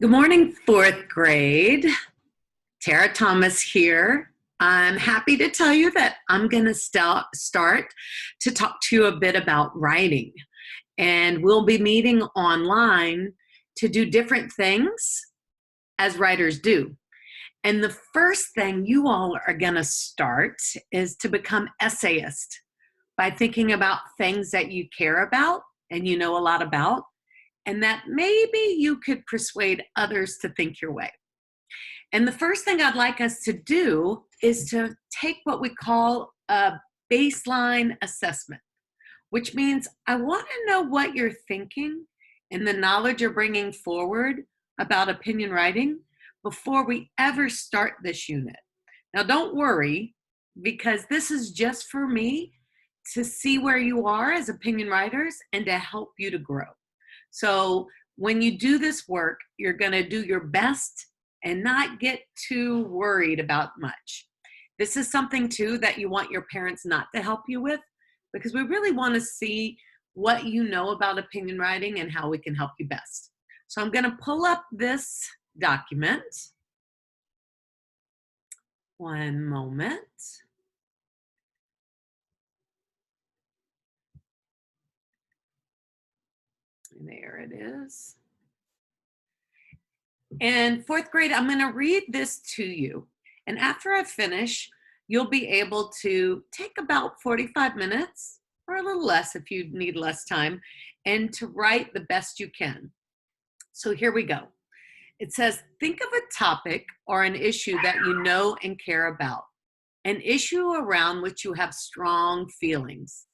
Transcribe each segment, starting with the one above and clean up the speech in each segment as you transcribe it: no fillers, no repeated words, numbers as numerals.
Good morning, fourth grade. Tara Thomas here. I'm happy to tell you that I'm going to start to talk to you a bit about writing. And we'll be meeting online to do different things as writers do. And the first thing you all are going to start is to become essayists by thinking about things that you care about and you know a lot about, and that maybe you could persuade others to think your way. And the first thing I'd like us to do is to take what we call a baseline assessment, which means I want to know what you're thinking and the knowledge you're bringing forward about opinion writing before we ever start this unit. Now, don't worry, because this is just for me to see where you are as opinion writers and to help you to grow. So when you do this work, you're going to do your best and not get too worried about much. This is something too that you want your parents not to help you with, because we really want to see what you know about opinion writing and how we can help you best. So I'm going to pull up this document. One moment. And there it is. And fourth grade, I'm going to read this to you. And after I finish, you'll be able to take about 45 minutes or a little less if you need less time, and to write the best you can. So here we go. It says, think of a topic or an issue that you know and care about, an issue around which you have strong feelings.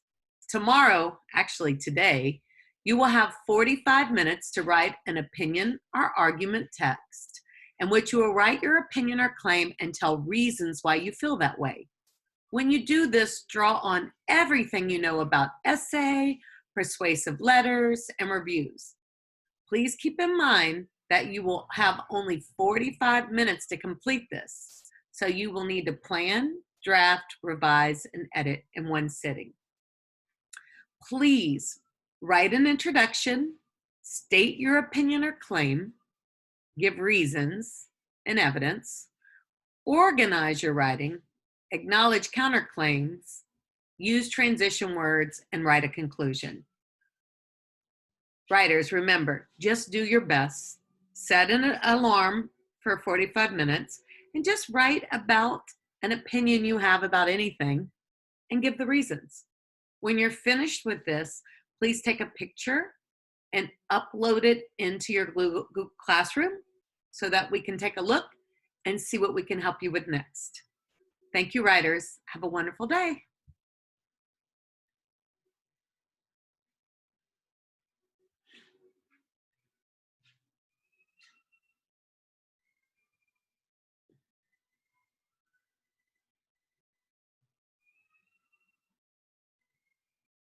Tomorrow, actually today, you will have 45 minutes to write an opinion or argument text in which you will write your opinion or claim and tell reasons why you feel that way. When you do this, draw on everything you know about essay, persuasive letters, and reviews. Please keep in mind that you will have only 45 minutes to complete this, so you will need to plan, draft, revise, and edit in one sitting. Please write an introduction, state your opinion or claim, give reasons and evidence, organize your writing, acknowledge counterclaims, use transition words, and write a conclusion. Writers, remember, just do your best, set an alarm for 45 minutes, and just write about an opinion you have about anything and give the reasons. When you're finished with this, please take a picture and upload it into your Google Classroom so that we can take a look and see what we can help you with next. Thank you, writers. Have a wonderful day.